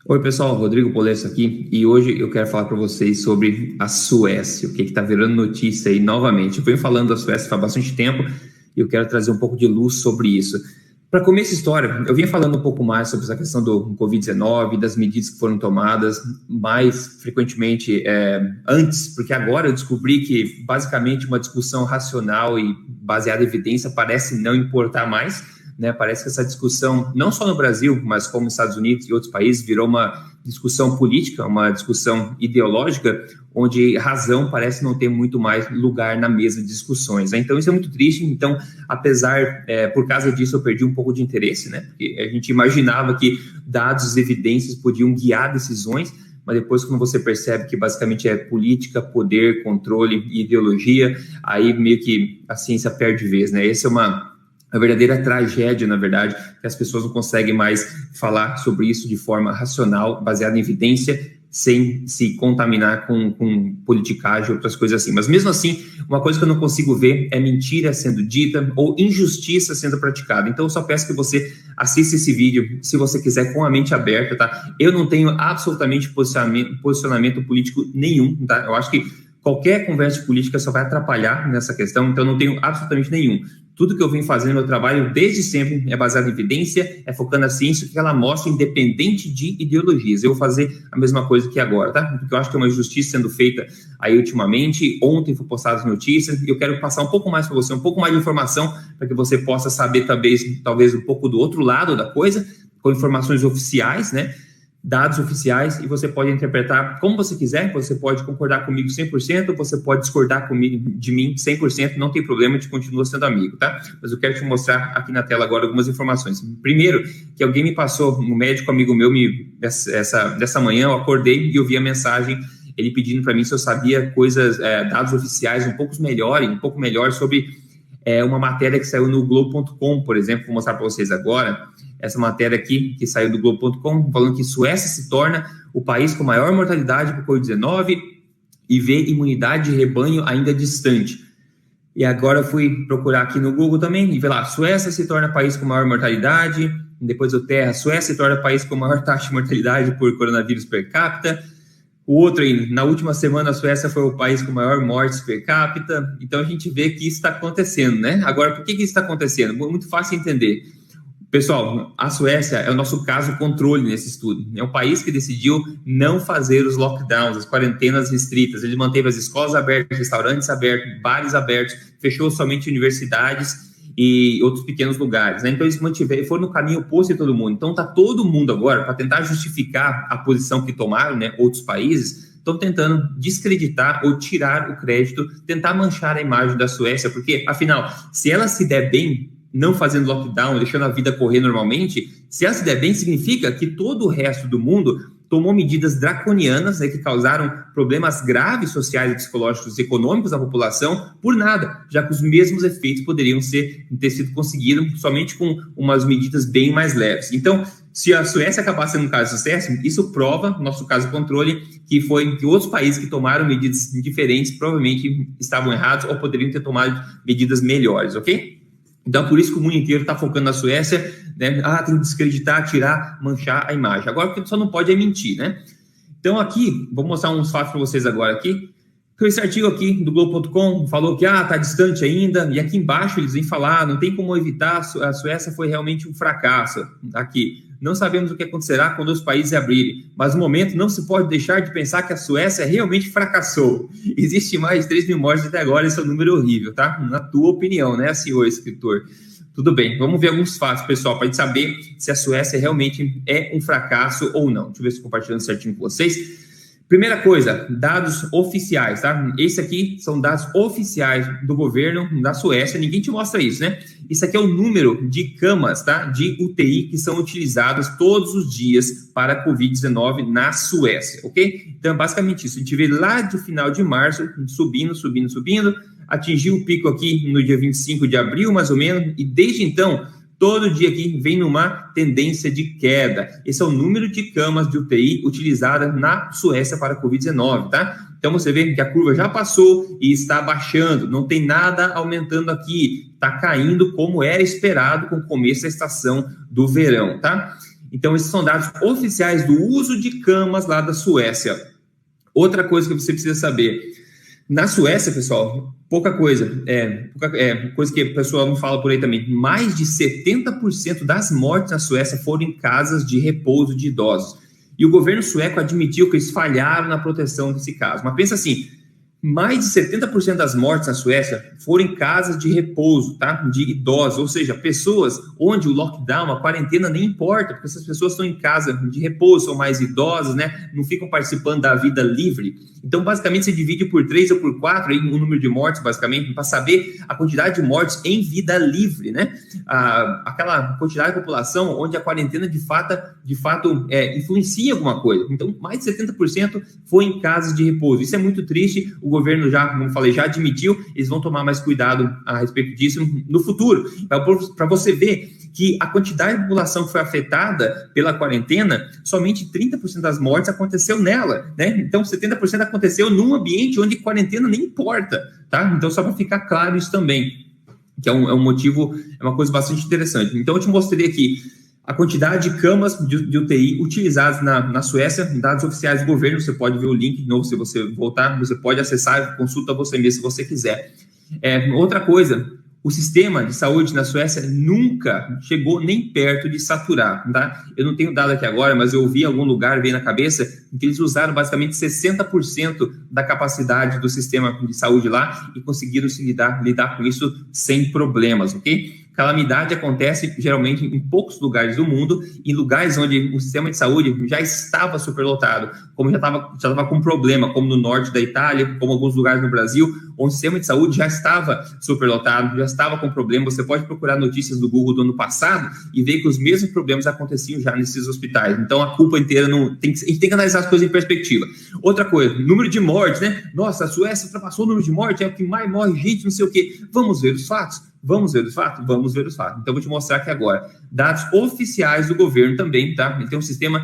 Oi, pessoal, Rodrigo Polesso aqui e hoje eu quero falar para vocês sobre a Suécia, o que está virando notícia aí novamente. Eu venho falando da Suécia há bastante tempo e eu quero trazer um pouco de luz sobre isso. Para começar a história, eu vinha falando um pouco mais sobre essa questão do Covid-19, das medidas que foram tomadas mais frequentemente antes, porque agora eu descobri que basicamente uma discussão racional e baseada em evidência parece não importar mais. Né, parece que essa discussão, não só no Brasil, mas como nos Estados Unidos e outros países, virou uma discussão política, uma discussão ideológica, onde razão parece não ter muito mais lugar na mesa de discussões. Né? Então, isso é muito triste. Então, apesar, por causa disso, eu perdi um pouco de interesse, né? Porque a gente imaginava que dados e evidências podiam guiar decisões, mas depois, quando você percebe que basicamente é política, poder, controle e ideologia, aí meio que a ciência perde vez, né? Essa é uma verdadeira tragédia, na verdade, que as pessoas não conseguem mais falar sobre isso de forma racional, baseada em evidência, sem se contaminar com politicagem e outras coisas assim. Mas mesmo assim, uma coisa que eu não consigo ver é mentira sendo dita ou injustiça sendo praticada. Então eu só peço que você assista esse vídeo, se você quiser, com a mente aberta, tá? Eu não tenho absolutamente posicionamento político nenhum, tá? Eu acho que qualquer conversa política só vai atrapalhar nessa questão, então eu não tenho absolutamente nenhum. Tudo que eu venho fazendo no meu trabalho desde sempre é baseado em evidência, é focando na ciência que ela mostra, independente de ideologias. Eu vou fazer a mesma coisa que agora, tá? Porque eu acho que é uma injustiça sendo feita aí ultimamente. Ontem foi postada as notícias e eu quero passar um pouco mais para você, um pouco mais de informação para que você possa saber talvez um pouco do outro lado da coisa, com informações oficiais, né? Dados oficiais, e você pode interpretar como você quiser. Você pode concordar comigo 100%, você pode discordar de mim 100%, não tem problema, a gente continua sendo amigo, tá? Mas eu quero te mostrar aqui na tela agora algumas informações. Primeiro, que alguém me passou, um médico amigo meu, dessa manhã eu acordei e eu vi a mensagem, ele pedindo para mim se eu sabia coisas, dados oficiais um pouco melhor sobre uma matéria que saiu no Globo.com, por exemplo, vou mostrar para vocês agora. Essa matéria aqui, que saiu do Globo.com, falando que Suécia se torna o país com maior mortalidade por Covid-19 e vê imunidade de rebanho ainda distante. E agora eu fui procurar aqui no Google também e ver lá, Suécia se torna país com maior mortalidade, depois o Terra, Suécia se torna país com maior taxa de mortalidade por coronavírus per capita. O outro aí, na última semana a Suécia foi o país com maior mortes per capita. Então a gente vê que isso está acontecendo, né? Agora, por que isso está acontecendo? Muito fácil entender. Pessoal, a Suécia é o nosso caso controle nesse estudo. É um país que decidiu não fazer os lockdowns, as quarentenas restritas. Ele manteve as escolas abertas, restaurantes abertos, bares abertos, fechou somente universidades e outros pequenos lugares, né? Então eles foram no caminho oposto de todo mundo. Então tá todo mundo agora, para tentar justificar a posição que tomaram, né, outros países, estão tentando descreditar ou tirar o crédito, tentar manchar a imagem da Suécia, porque afinal, se ela se der bem, não fazendo lockdown, deixando a vida correr normalmente, se ela se der bem, significa que todo o resto do mundo tomou medidas draconianas, né, que causaram problemas graves sociais, psicológicos e econômicos à população por nada, já que os mesmos efeitos poderiam ter sido conseguidos somente com umas medidas bem mais leves. Então, se a Suécia acabar sendo um caso de sucesso, isso prova, nosso caso controle, que outros países que tomaram medidas diferentes provavelmente estavam errados ou poderiam ter tomado medidas melhores, ok? Então, por isso que o mundo inteiro está focando na Suécia, né? Tem que descreditar, tirar, manchar a imagem. Agora, o que só não pode é mentir, né? Então, aqui, vou mostrar uns fatos para vocês agora aqui. Então, esse artigo aqui do Globo.com falou que está distante ainda, e aqui embaixo eles vêm falar, não tem como evitar, a Suécia foi realmente um fracasso. Aqui, não sabemos o que acontecerá quando os países abrirem, mas no momento não se pode deixar de pensar que a Suécia realmente fracassou. Existe mais de 3 mil mortes até agora, esse é um número horrível, tá? Na tua opinião, né, senhor escritor? Tudo bem, vamos ver alguns fatos, pessoal, para a gente saber se a Suécia realmente é um fracasso ou não. Deixa eu ver se compartilhando certinho com vocês. Primeira coisa, dados oficiais, tá? Esse aqui são dados oficiais do governo da Suécia, ninguém te mostra isso, né? Isso aqui é o número de camas, tá? De UTI que são utilizadas todos os dias para a Covid-19 na Suécia, ok? Então, basicamente isso. A gente vê lá de final de março, subindo, atingiu o pico aqui no dia 25 de abril, mais ou menos, e desde então, todo dia aqui vem numa tendência de queda. Esse é o número de camas de UTI utilizadas na Suécia para a Covid-19, tá? Então você vê que a curva já passou e está baixando, não tem nada aumentando aqui, está caindo como era esperado com o começo da estação do verão, tá? Então, esses são dados oficiais do uso de camas lá da Suécia. Outra coisa que você precisa saber, na Suécia, pessoal, pouca coisa, coisa que a pessoa não fala por aí também, mais de 70% das mortes na Suécia foram em casas de repouso de idosos. E o governo sueco admitiu que eles falharam na proteção desse caso. Mas pensa assim, mais de 70% das mortes na Suécia foram em casas de repouso, tá? De idosos, ou seja, pessoas onde o lockdown, a quarentena nem importa, porque essas pessoas estão em casa de repouso, são mais idosas, né? Não ficam participando da vida livre. Então, basicamente, você divide por 3 ou por 4 aí, o número de mortes, basicamente, para saber a quantidade de mortes em vida livre, né? Aquela quantidade de população onde a quarentena, de fato influencia alguma coisa. Então, mais de 70% foi em casas de repouso. Isso é muito triste. O governo já, como eu falei, já admitiu, eles vão tomar mais cuidado a respeito disso no futuro. Para você ver que a quantidade de população que foi afetada pela quarentena, somente 30% das mortes aconteceu nela, né? Então, 70% aconteceu num ambiente onde quarentena nem importa, tá? Então, só para ficar claro isso também, que é um motivo, é uma coisa bastante interessante. Então, eu te mostrei aqui a quantidade de camas de UTI utilizadas na Suécia, dados oficiais do governo. Você pode ver o link de novo, se você voltar, você pode acessar, consulta você mesmo se você quiser. Outra coisa, o sistema de saúde na Suécia nunca chegou nem perto de saturar, tá? Eu não tenho dado aqui agora, mas eu ouvi em algum lugar, veio na cabeça, que eles usaram basicamente 60% da capacidade do sistema de saúde lá e conseguiram se lidar com isso sem problemas, ok? Calamidade acontece geralmente em poucos lugares do mundo, em lugares onde o sistema de saúde já estava superlotado, como já estava com problema, como no norte da Itália, como alguns lugares no Brasil, onde o sistema de saúde já estava superlotado, já estava com problema. Você pode procurar notícias do Google do ano passado e ver que os mesmos problemas aconteciam já nesses hospitais. Então, a culpa inteira a gente tem que analisar as coisas em perspectiva. Outra coisa, número de mortes, né? Nossa, a Suécia ultrapassou o número de mortes, é o que mais morre gente, não sei o quê. Vamos ver os fatos? Vamos ver os fatos? Vamos ver os fatos. Então, vou te mostrar aqui agora. Dados oficiais do governo também, tá? Ele tem um sistema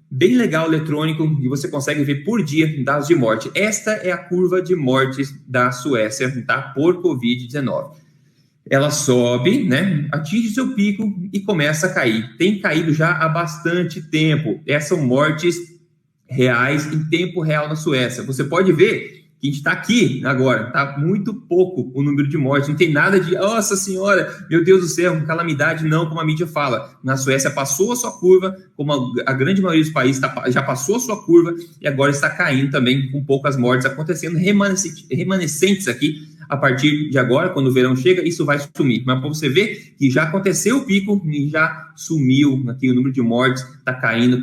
bem legal, eletrônico, e você consegue ver por dia dados de morte. Esta é a curva de mortes da Suécia, tá? Por Covid-19. Ela sobe, né? Atinge seu pico e começa a cair. Tem caído já há bastante tempo. Essas são mortes reais em tempo real na Suécia. Você pode ver que a gente está aqui agora, está muito pouco o número de mortes, não tem nada de, nossa senhora, meu Deus do céu, calamidade, não, como a mídia fala. Na Suécia passou a sua curva, como a grande maioria dos países já passou a sua curva, e agora está caindo também, com poucas mortes acontecendo, remanescentes aqui. A partir de agora, quando o verão chega, isso vai sumir. Mas para você ver que já aconteceu o pico e já sumiu aqui o número de mortes, está caindo,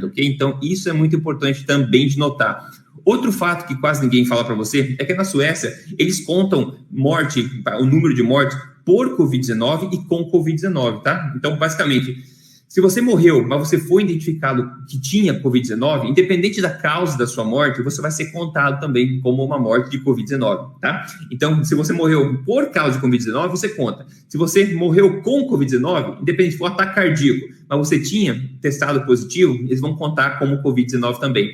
ok? Então, isso é muito importante também de notar. Outro fato que quase ninguém fala para você é que na Suécia eles contam o número de mortes por Covid-19 e com Covid-19, tá? Então, basicamente, se você morreu, mas você foi identificado que tinha Covid-19, independente da causa da sua morte, você vai ser contado também como uma morte de Covid-19, tá? Então, se você morreu por causa de Covid-19, você conta. Se você morreu com Covid-19, independente se for ataque cardíaco, mas você tinha testado positivo, eles vão contar como Covid-19 também.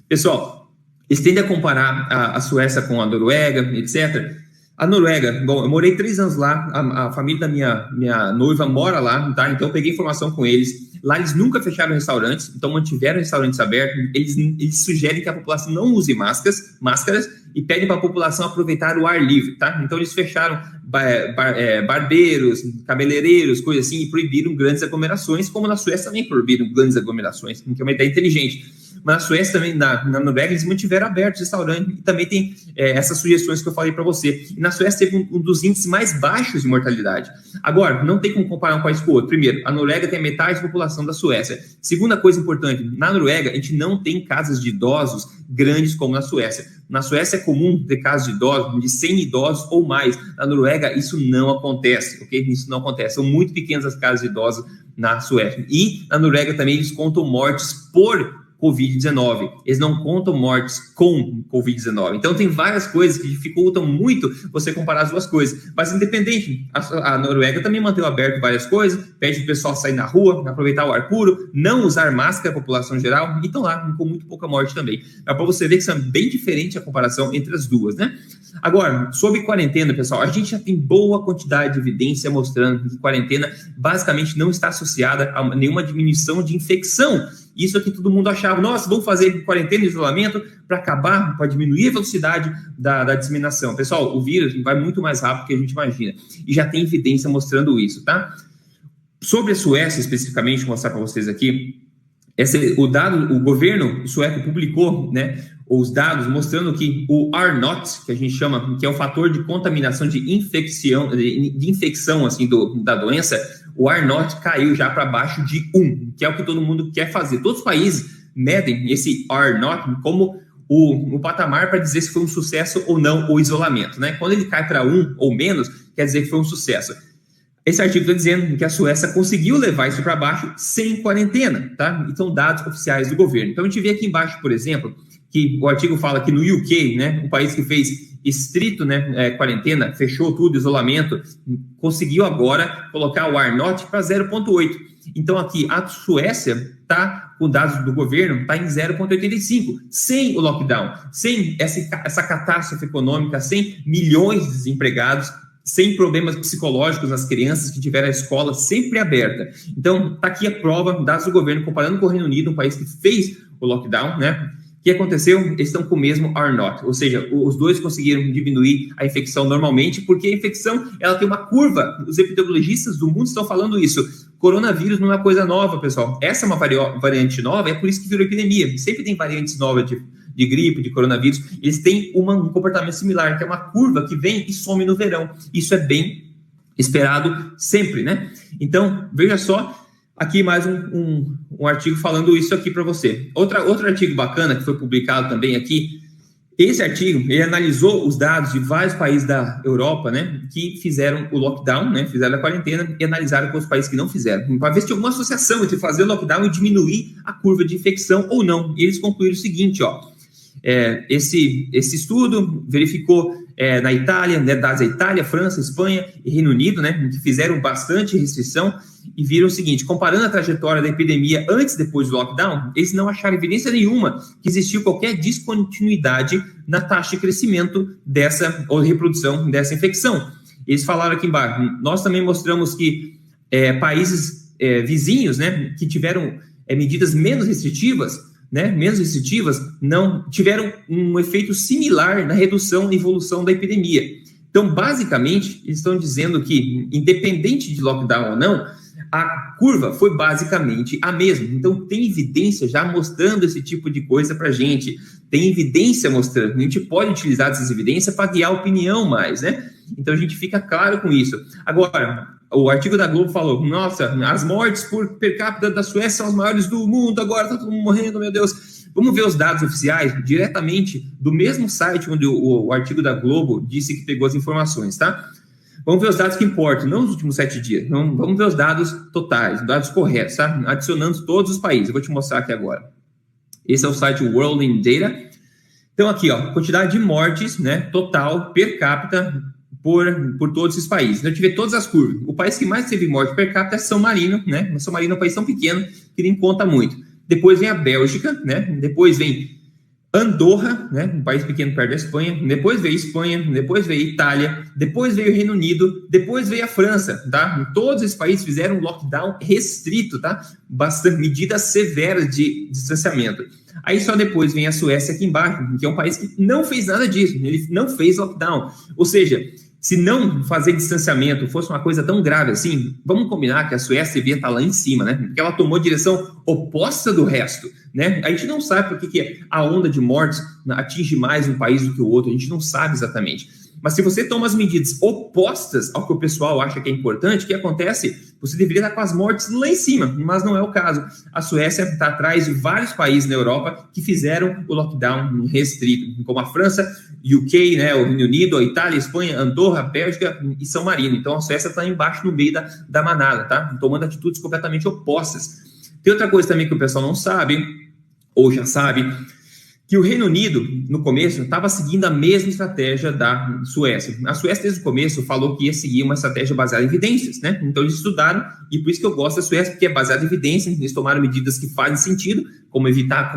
Pessoal, eles tendem a comparar a Suécia com a Noruega, etc. A Noruega, bom, eu morei 3 anos lá, a família da minha noiva mora lá, tá? Então eu peguei informação com eles. Lá eles nunca fecharam restaurantes, então mantiveram restaurantes abertos. Eles sugerem que a população não use máscaras e pedem para a população aproveitar o ar livre, tá? Então eles fecharam barbeiros, cabeleireiros, coisas assim, e proibiram grandes aglomerações, como na Suécia também proibiram grandes aglomerações, que é uma ideia inteligente. Mas na Suécia também, na Noruega, eles mantiveram abertos o restaurante e também tem essas sugestões que eu falei para você. E na Suécia teve um dos índices mais baixos de mortalidade. Agora, não tem como comparar um país com o outro. Primeiro, a Noruega tem metade da população da Suécia. Segunda coisa importante, na Noruega a gente não tem casas de idosos grandes como na Suécia. Na Suécia é comum ter casos de idosos, de 100 idosos ou mais. Na Noruega isso não acontece, ok? Isso não acontece. São muito pequenas as casas de idosos na Suécia. E na Noruega também eles contam mortes por Covid-19. Eles não contam mortes com Covid-19. Então, tem várias coisas que dificultam muito você comparar as duas coisas. Mas, independente, a Noruega também manteve aberto várias coisas, pede o pessoal sair na rua, aproveitar o ar puro, não usar máscara, a população geral, e estão lá com muito pouca morte também. Dá para você ver que isso é bem diferente a comparação entre as duas, né? Agora, sobre quarentena, pessoal, a gente já tem boa quantidade de evidência mostrando que quarentena basicamente não está associada a nenhuma diminuição de infecção. Isso aqui todo mundo achava, nossa, vamos fazer quarentena e isolamento para acabar, para diminuir a velocidade da disseminação. Pessoal, o vírus vai muito mais rápido do que a gente imagina. E já tem evidência mostrando isso, tá? Sobre a Suécia, especificamente, vou mostrar para vocês aqui. O governo sueco publicou, né, os dados mostrando que o R0, que a gente chama, que é o fator de contaminação de infecção assim, da doença, o R0 caiu já para baixo de 1, que é o que todo mundo quer fazer. Todos os países medem esse R0 como o patamar para dizer se foi um sucesso ou não o isolamento, né? Quando ele cai para 1 ou menos, quer dizer que foi um sucesso. Esse artigo está dizendo que a Suécia conseguiu levar isso para baixo sem quarentena, tá? Então, dados oficiais do governo. Então, a gente vê aqui embaixo, por exemplo, que o artigo fala que no UK, né, um país que fez estrito, né, quarentena, fechou tudo, isolamento, conseguiu agora colocar o R0 para 0,8. Então, aqui, a Suécia está, com dados do governo, está em 0,85, sem o lockdown, sem essa catástrofe econômica, sem milhões de desempregados, sem problemas psicológicos nas crianças que tiveram a escola sempre aberta. Então, está aqui a prova, dados do governo, comparando com o Reino Unido, um país que fez o lockdown, né? O que aconteceu? Eles estão com o mesmo R0, ou seja, os dois conseguiram diminuir a infecção normalmente, porque a infecção, ela tem uma curva. Os epidemiologistas do mundo estão falando isso. Coronavírus não é coisa nova, pessoal. Essa é uma variante nova, é por isso que virou epidemia. Sempre tem variantes novas de gripe, de coronavírus, eles têm um comportamento similar, que é uma curva que vem e some no verão. Isso é bem esperado sempre, né? Então, veja só, aqui mais um artigo falando isso aqui para você. Outro artigo bacana que foi publicado também aqui, esse artigo, ele analisou os dados de vários países da Europa, né, que fizeram o lockdown, né, fizeram a quarentena e analisaram com os países que não fizeram, para ver se tinha alguma associação entre fazer o lockdown e diminuir a curva de infecção ou não. E eles concluíram o seguinte, ó, esse estudo verificou na Itália, né, da Itália, França, Espanha e Reino Unido, né, que fizeram bastante restrição e viram o seguinte, comparando a trajetória da epidemia antes e depois do lockdown, eles não acharam evidência nenhuma que existiu qualquer descontinuidade na taxa de crescimento dessa ou reprodução dessa infecção. Eles falaram aqui embaixo, nós também mostramos que países vizinhos, né, que tiveram medidas menos restritivas, não tiveram um efeito similar na redução e evolução da epidemia. Então, basicamente, eles estão dizendo que, independente de lockdown ou não, a curva foi basicamente a mesma. Então, tem evidência já mostrando esse tipo de coisa para a gente. Tem evidência mostrando. A gente pode utilizar essas evidências para guiar a opinião mais, né? Então, a gente fica claro com isso. Agora, o artigo da Globo falou, nossa, as mortes per capita da Suécia são as maiores do mundo, agora está todo mundo morrendo, meu Deus. Vamos ver os dados oficiais diretamente do mesmo site onde o artigo da Globo disse que pegou as informações, tá? Vamos ver os dados que importam, não os últimos 7 dias. Vamos ver os dados totais, os dados corretos, tá? Adicionando todos os países. Eu vou te mostrar aqui agora. Esse é o site World in Data. Então, aqui, ó, quantidade de mortes, né, total, per capita, por todos esses países. Então, a gente vê todas as curvas. O país que mais teve morte per capita é São Marino, né? Mas São Marino é um país tão pequeno que nem conta muito. Depois vem a Bélgica, né? Depois vem Andorra, né? Um país pequeno perto da Espanha. Depois veio Espanha, depois veio Itália, depois veio o Reino Unido, depois veio a França, tá? Todos esses países fizeram um lockdown restrito, tá? Bastante medidas severas de distanciamento. Aí só depois vem a Suécia aqui embaixo, que é um país que não fez nada disso, ele não fez lockdown. Ou seja, se não fazer distanciamento fosse uma coisa tão grave assim, vamos combinar que a Suécia devia estar lá em cima, né? Porque ela tomou direção oposta do resto, né? A gente não sabe por que a onda de mortes atinge mais um país do que o outro, a gente não sabe exatamente. Mas se você toma as medidas opostas ao que o pessoal acha que é importante, o que acontece? Você deveria estar com as mortes lá em cima, mas não é o caso. A Suécia está atrás de vários países na Europa que fizeram o lockdown restrito, como a França, UK, né, o Reino Unido, a Itália, a Espanha, Andorra, Bélgica e São Marino. Então a Suécia está embaixo no meio da manada, tá? Tomando atitudes completamente opostas. Tem outra coisa também que o pessoal não sabe, ou já sabe, que o Reino Unido, no começo, estava seguindo a mesma estratégia da Suécia. A Suécia, desde o começo, falou que ia seguir uma estratégia baseada em evidências, né? Então, eles estudaram, e por isso que eu gosto da Suécia, porque é baseada em evidências, eles tomaram medidas que fazem sentido, como evitar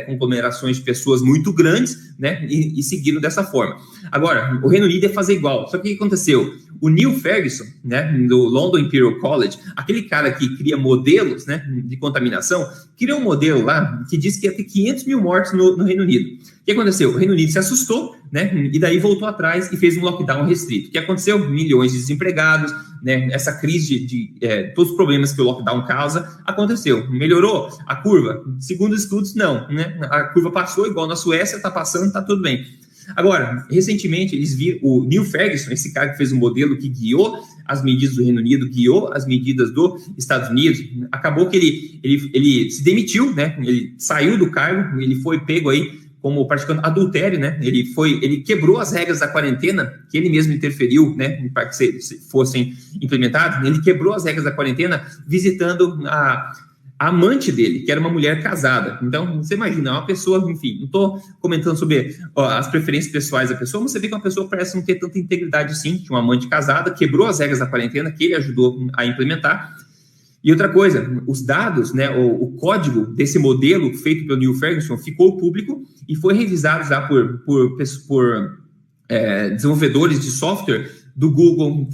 conglomerações de pessoas muito grandes, né, e seguiram dessa forma. Agora, o Reino Unido ia fazer igual, só que o que aconteceu? O Neil Ferguson, né, do London Imperial College, aquele cara que cria modelos, né, de contaminação, criou um modelo lá que diz que ia ter 500 mil mortes no Reino Unido. O que aconteceu? O Reino Unido se assustou, né, e daí voltou atrás e fez um lockdown restrito. O que aconteceu? Milhões de desempregados, né, essa crise de todos os problemas que o lockdown causa, aconteceu. Melhorou a curva? Segundo os estudos, não, né? A curva passou igual na Suécia, está passando, está tudo bem. Agora, recentemente, eles viram o Neil Ferguson, esse cara que fez um modelo que guiou as medidas do Reino Unido, guiou as medidas dos Estados Unidos, acabou que ele se demitiu, né? Ele saiu do cargo, ele foi pego aí como praticando adultério, né? Ele quebrou as regras da quarentena, que ele mesmo interferiu, né? Para que fossem implementadas. Ele quebrou as regras da quarentena visitando a amante dele, que era uma mulher casada. Então, você imagina, uma pessoa, enfim, não estou comentando sobre as preferências pessoais da pessoa, mas você vê que uma pessoa parece não ter tanta integridade assim, de uma amante casada, quebrou as regras da quarentena, que ele ajudou a implementar. E outra coisa, os dados, né, o código desse modelo feito pelo Neil Ferguson ficou público e foi revisado já por desenvolvedores de software do Google,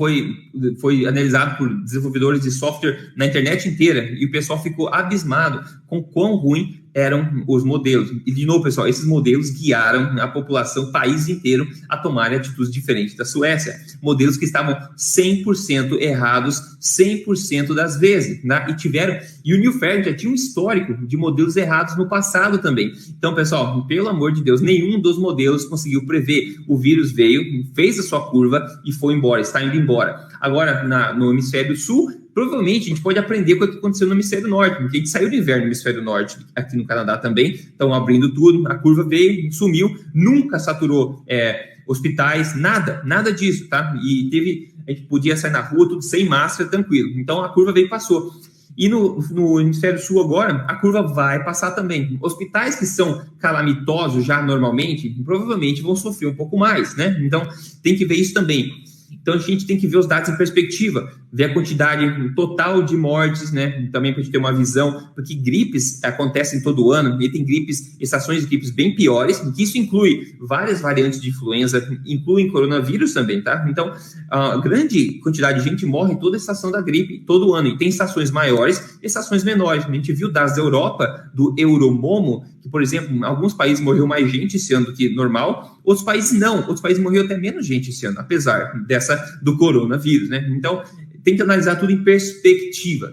foi analisado por desenvolvedores de software na internet inteira, e o pessoal ficou abismado com quão ruim eram os modelos. E, de novo, pessoal, esses modelos guiaram a população, o país inteiro, a tomarem atitudes diferentes da Suécia. Modelos que estavam 100% errados, 100% das vezes, né? E o Neil Ferguson já tinha um histórico de modelos errados no passado também. Então, pessoal, pelo amor de Deus, nenhum dos modelos conseguiu prever. O vírus veio, fez a sua curva e foi embora, está indo embora. Agora, no hemisfério sul, provavelmente a gente pode aprender com o que aconteceu no hemisfério norte, porque a gente saiu do inverno no hemisfério norte, aqui no Canadá também, estão abrindo tudo, a curva veio, sumiu, nunca saturou hospitais, nada disso, tá? E a gente podia sair na rua tudo sem máscara, tranquilo. Então a curva veio e passou. E no hemisfério sul agora, a curva vai passar também. Hospitais que são calamitosos já normalmente, provavelmente vão sofrer um pouco mais, né? Então tem que ver isso também. Então, a gente tem que ver os dados em perspectiva, ver a quantidade total de mortes, né? Também para a gente ter uma visão, porque gripes acontecem todo ano, e tem estações de gripes bem piores, que isso inclui várias variantes de influenza, inclui coronavírus também, tá? Então, a grande quantidade de gente morre em toda a estação da gripe, todo ano, e tem estações maiores e estações menores. A gente viu dados da Europa, do Euromomo, que, por exemplo, em alguns países morreu mais gente esse ano do que normal, outros países não, outros países morreu até menos gente esse ano, apesar do coronavírus, né? Então, tem que analisar tudo em perspectiva,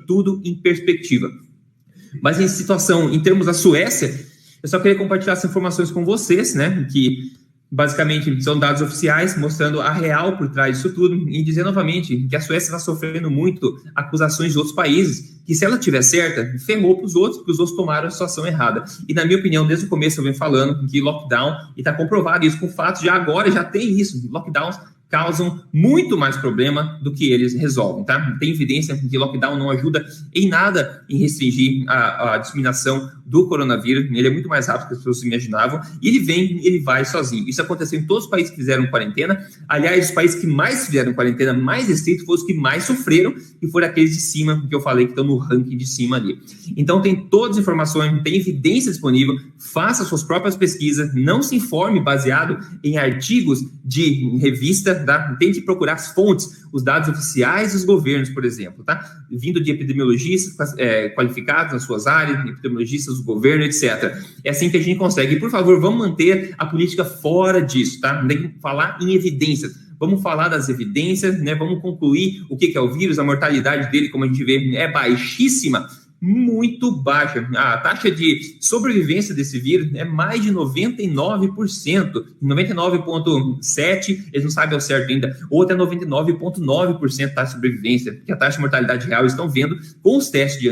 Mas em termos da Suécia, eu só queria compartilhar essas informações com vocês, né? Que basicamente são dados oficiais mostrando a real por trás disso tudo, e dizer novamente que a Suécia está sofrendo muito acusações de outros países, que se ela tiver certa, ferrou para os outros, porque os outros tomaram a situação errada. E na minha opinião, desde o começo eu venho falando que lockdown, e está comprovado isso com fatos, já tem isso, lockdowns causam muito mais problema do que eles resolvem, tá? Tem evidência que lockdown não ajuda em nada em restringir a disseminação do coronavírus, ele é muito mais rápido do que as pessoas imaginavam, e ele vai sozinho. Isso aconteceu em todos os países que fizeram quarentena. Aliás, os países que mais fizeram quarentena, mais restrito, foram os que mais sofreram, e foram aqueles de cima, que eu falei, que estão no ranking de cima ali. Então, tem todas as informações, tem evidência disponível, faça suas próprias pesquisas, não se informe baseado em artigos de revista, tá? Tente procurar as fontes, os dados oficiais dos governos, por exemplo, tá? Vindo de epidemiologistas qualificados nas suas áreas, epidemiologistas do governo, etc. É assim que a gente consegue. E, por favor, vamos manter a política fora disso, tá? Tem que falar em evidências. Vamos falar das evidências, né? Vamos concluir o que é o vírus, a mortalidade dele, como a gente vê, é baixíssima, muito baixa. A taxa de sobrevivência desse vírus é mais de 99%, 99,7%, eles não sabem ao certo ainda, ou até 99,9% taxa de sobrevivência, porque a taxa de mortalidade real eles estão vendo com os testes de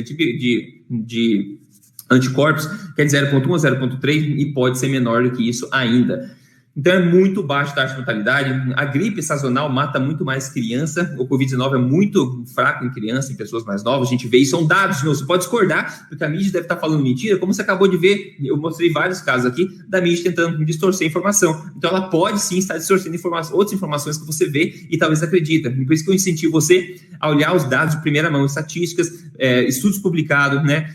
anticorpos, que é de 0,1 a 0,3, e pode ser menor do que isso ainda. Então, é muito baixa a taxa de mortalidade. A gripe sazonal mata muito mais criança. O Covid-19 é muito fraco em criança, em pessoas mais novas. A gente vê isso, são dados. Você pode discordar, porque a mídia deve estar falando mentira. Como você acabou de ver, eu mostrei vários casos aqui da mídia tentando distorcer a informação. Então, ela pode sim estar distorcendo outras informações que você vê e talvez acredita. Por isso que eu incentivo você a olhar os dados de primeira mão, estatísticas, estudos publicados, né,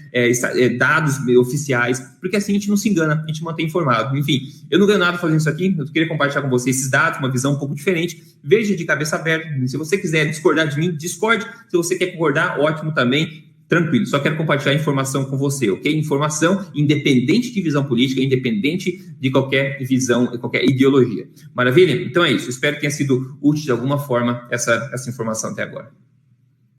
dados oficiais, porque assim a gente não se engana, a gente mantém informado. Enfim, eu não ganho nada fazendo isso aqui, eu queria compartilhar com vocês esses dados, uma visão um pouco diferente. Veja de cabeça aberta. Se você quiser discordar de mim, discorde. Se você quer concordar, ótimo também. Tranquilo, só quero compartilhar informação com você, ok? Informação independente de visão política, independente de qualquer visão, qualquer ideologia. Maravilha? Então é isso. Espero que tenha sido útil de alguma forma essa informação até agora.